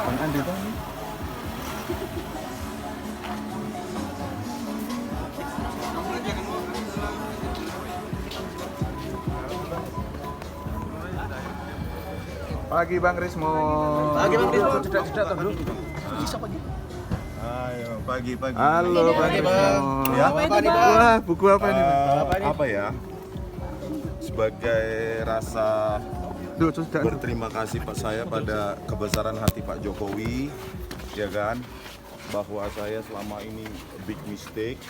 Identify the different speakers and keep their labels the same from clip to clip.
Speaker 1: Bang Andi Bang. Pagi Bang Rismo.
Speaker 2: Pagi Bang Rismo, tidak dulu. Bisa pagi.
Speaker 3: Ayo, pagi.
Speaker 1: Halo Bang
Speaker 2: Pagi,
Speaker 1: Rismo.
Speaker 2: Bang.
Speaker 3: Ya,
Speaker 2: Apa nih, Bang?
Speaker 1: Wah, buku apa ini? Bang?
Speaker 3: Apa ya? Sebagai rasa
Speaker 1: Duh, sudah.
Speaker 3: berterima kasih Pak saya pada kebesaran hati Pak Jokowi, ya kan, bahwa saya selama ini big mistake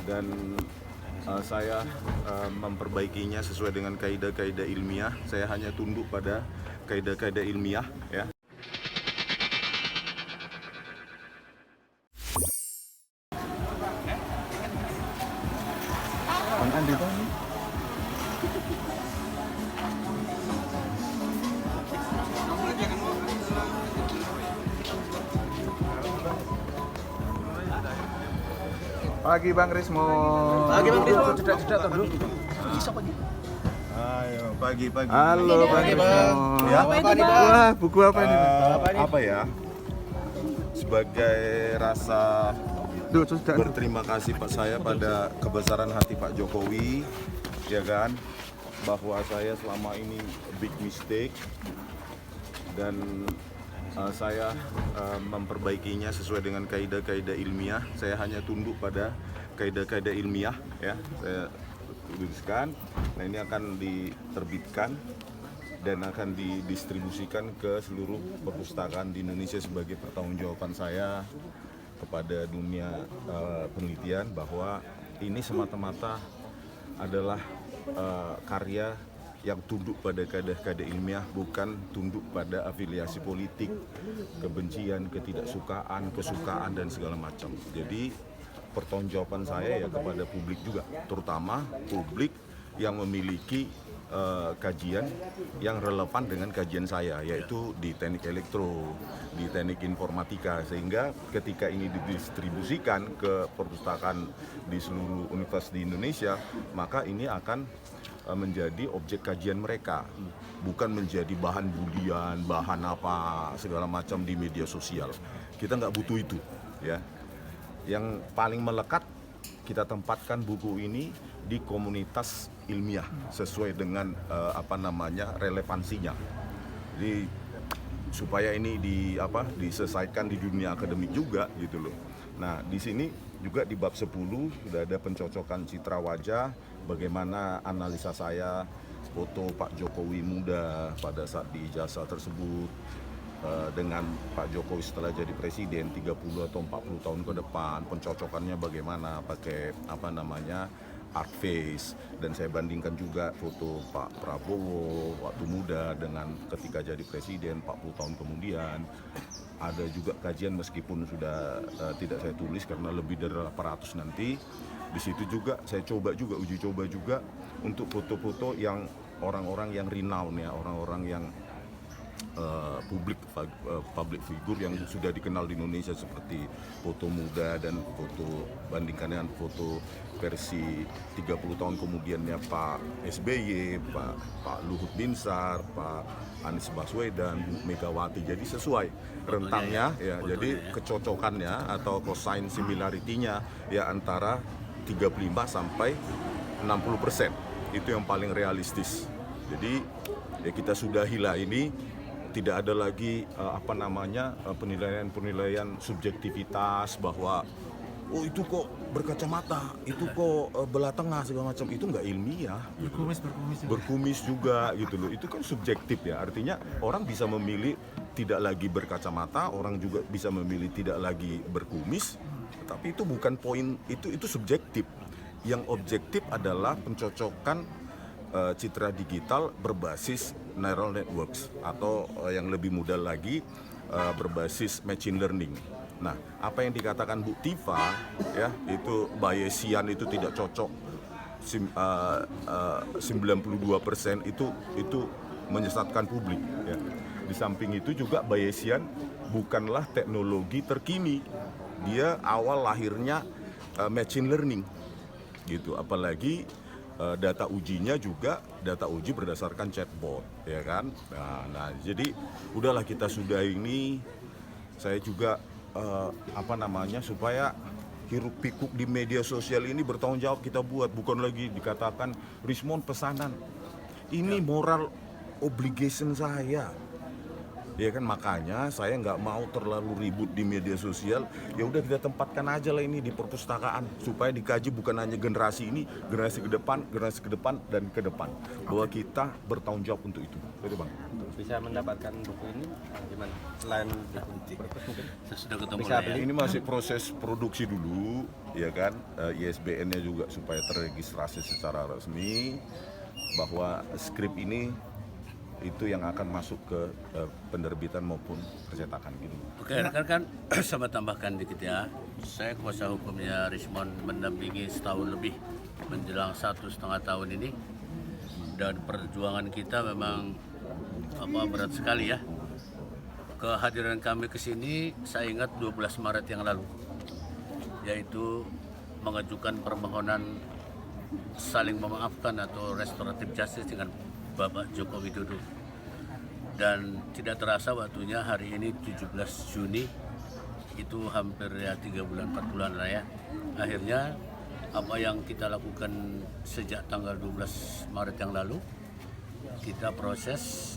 Speaker 3: dan saya memperbaikinya sesuai dengan kaidah-kaidah ilmiah. Saya hanya tunduk pada kaidah-kaidah ilmiah, ya.
Speaker 1: Bang Andi Bang. Pagi Bang Rismo.
Speaker 2: Pagi Bang Rismo, tidak dulu. Bisa pagi.
Speaker 3: Ayo, pagi.
Speaker 1: Halo Bang
Speaker 2: Pagi,
Speaker 1: Rismo.
Speaker 2: Bang.
Speaker 3: Ya.
Speaker 2: Apa nih, Bang?
Speaker 1: Wah, buku apa ini? Bang?
Speaker 3: Apa ya? Sebagai rasa
Speaker 1: Duh, sudah.
Speaker 3: berterima kasih Pak saya pada kebesaran hati Pak Jokowi, ya kan, bahwa saya selama ini big mistake dan saya memperbaikinya sesuai dengan kaidah-kaidah ilmiah. Saya hanya tunduk pada kaidah-kaidah ilmiah, ya. Saya tuliskan. Nah, ini akan diterbitkan dan akan didistribusikan ke seluruh perpustakaan di Indonesia sebagai pertanggungjawaban saya kepada dunia penelitian bahwa ini semata-mata adalah karya yang tunduk pada kaidah-kaidah ilmiah, bukan tunduk pada afiliasi politik, kebencian, ketidaksukaan, kesukaan, dan segala macam. Jadi pertanggungjawaban saya ya kepada publik juga, terutama publik yang memiliki kajian yang relevan dengan kajian saya, yaitu di teknik elektro, di teknik informatika, sehingga ketika ini didistribusikan ke perpustakaan di seluruh universitas di Indonesia, maka ini akan menjadi objek kajian mereka, bukan menjadi bahan bulian, bahan apa segala macam di media sosial. Kita nggak butuh itu, ya. Yang paling melekat, kita tempatkan buku ini di komunitas ilmiah sesuai dengan relevansinya. Jadi supaya ini diselesaikan di dunia akademik juga gitu loh. Nah, di sini juga di bab 10 sudah ada pencocokan citra wajah, bagaimana analisa saya foto Pak Jokowi muda pada saat di ijazah tersebut dengan Pak Jokowi setelah jadi presiden 30 atau 40 tahun ke depan, pencocokannya bagaimana pakai art face, dan saya bandingkan juga foto Pak Prabowo waktu muda dengan ketika jadi presiden 40 tahun kemudian. Ada juga kajian meskipun sudah tidak saya tulis karena lebih dari 800 nanti. Di situ juga saya uji coba juga untuk foto-foto yang orang-orang yang renown, ya, orang-orang yang public figure yang sudah dikenal di Indonesia, seperti foto muda dan foto bandingkan dengan foto versi 30 tahun kemudiannya Pak SBY, Pak Luhut Binsar, Pak Anies Baswedan, Bu Megawati. Jadi sesuai rentangnya, ya. Jadi kecocokannya atau cosine similarity-nya ya antara 35 sampai 60%. Itu yang paling realistis. Jadi ya kita sudahilah ini. Tidak ada lagi penilaian
Speaker 2: subjektivitas bahwa itu kok berkacamata, itu kok belah tengah segala macam. Itu nggak ilmiah. Berkumis juga gitu loh. Itu kan subjektif, ya. Artinya orang bisa memilih tidak lagi berkacamata, orang juga bisa memilih tidak lagi berkumis. Tapi itu bukan poin, itu subjektif. Yang objektif adalah pencocokan citra digital berbasis neural networks, atau yang lebih mudah lagi berbasis machine learning. Nah, apa yang dikatakan Bu Tifa, ya, itu Bayesian itu tidak cocok, 92% itu menyesatkan publik, ya. Di samping itu juga Bayesian bukanlah teknologi terkini, dia awal lahirnya machine learning gitu, apalagi data ujinya juga data uji berdasarkan chatbot, ya kan? Nah, jadi udahlah kita sudah ini. Saya juga supaya hiruk pikuk di media sosial ini bertanggung jawab kita buat, bukan lagi dikatakan Rismond pesanan. Ini moral obligation saya. Ya kan, makanya saya nggak mau terlalu ribut di media sosial. Ya udah kita tempatkan aja lah ini di perpustakaan supaya dikaji bukan hanya generasi ini, generasi ke depan dan ke depan. Bahwa kita bertanggung jawab untuk itu. Betul Bang.
Speaker 4: Bisa mendapatkan buku ini gimana? Selain di perpus mungkin?
Speaker 5: Sudah ketemu
Speaker 4: Bisa
Speaker 5: lah ya.
Speaker 4: beli?
Speaker 2: Ini masih proses produksi dulu, ya kan. ISBN-nya juga supaya terregistrasi secara resmi bahwa skrip ini itu yang akan masuk ke penerbitan maupun percetakan gitu.
Speaker 5: Oke, rekan-rekan, sama tambahkan dikit ya. Saya kuasa hukumnya Rismond mendampingi setahun lebih menjelang 1,5 tahun ini, dan perjuangan kita memang berat sekali ya. Kehadiran kami ke sini saya ingat 12 Maret yang lalu, yaitu mengajukan permohonan saling memaafkan atau restoratif justice dengan Bapak Joko Widodo. Dan tidak terasa waktunya hari ini 17 Juni, itu hampir ya 3 bulan 4 bulan lah ya. Akhirnya apa yang kita lakukan sejak tanggal 12 Maret yang lalu, kita proses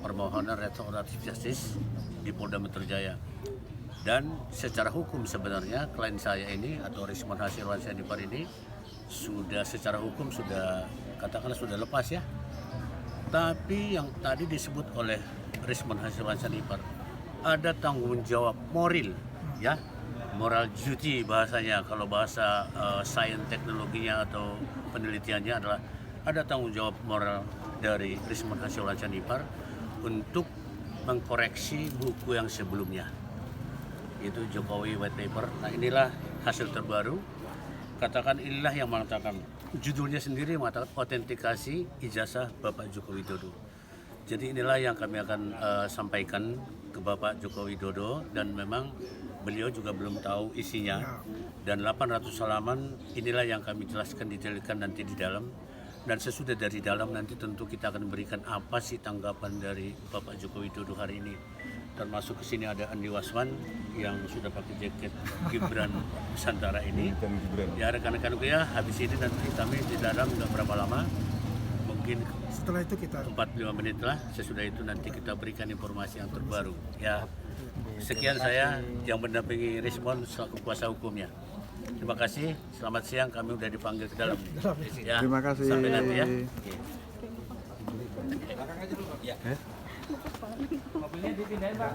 Speaker 5: permohonan restoratif justice di Polda Metro Jaya. Dan secara hukum sebenarnya klien saya ini atau Rismond Hasilwansyah Nipar ini sudah secara hukum sudah katakanlah sudah lepas ya. Tapi yang tadi disebut oleh Rismond Hasilwansyah Nipar, ada tanggung jawab moral ya, moral duty bahasanya, kalau bahasa sains teknologinya atau penelitiannya adalah ada tanggung jawab moral dari Rismond Hasilwansyah Nipar untuk mengkoreksi buku yang sebelumnya, itu Jokowi White Paper. Nah, inilah hasil terbaru. Katakan inilah yang mengatakan, judulnya sendiri mengatakan autentikasi ijazah Bapak Joko Widodo. Jadi inilah yang kami akan sampaikan ke Bapak Joko Widodo, dan memang beliau juga belum tahu isinya. Dan 800 halaman inilah yang kami jelaskan detailkan nanti di dalam. Dan sesudah dari dalam nanti tentu kita akan memberikan apa sih tanggapan dari Bapak Joko Widodo hari ini. Termasuk ke sini ada Andi Wasman yang sudah pakai jaket Gibran Nusantara ini. Ya rekan-rekan ya, habis ini nanti kami di dalam nggak berapa lama, mungkin
Speaker 6: setelah itu kita
Speaker 5: 45 menit lah. Sesudah itu nanti kita berikan informasi yang terbaru. Ya, sekian saya yang mendampingi Rismond selaku kuasa hukumnya. Terima kasih. Selamat siang. Kami udah dipanggil ke dalam. Ya,
Speaker 1: Terima kasih.
Speaker 5: Sampai nanti ya.
Speaker 4: Mobilnya dipindahin Pak.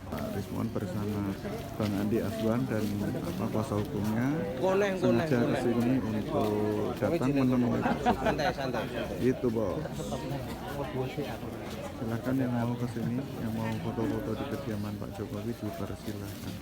Speaker 1: Pak Rismond bersama Bang Andi Aswan dan kuasa hukumnya
Speaker 4: Koneng.
Speaker 1: sengaja ke sini untuk datang menemui Pak Joko.
Speaker 4: Santai.
Speaker 1: Itu, Bos. Silakan yang mau ke sini, yang mau foto-foto di kediaman Pak Jokowi dipersilakan.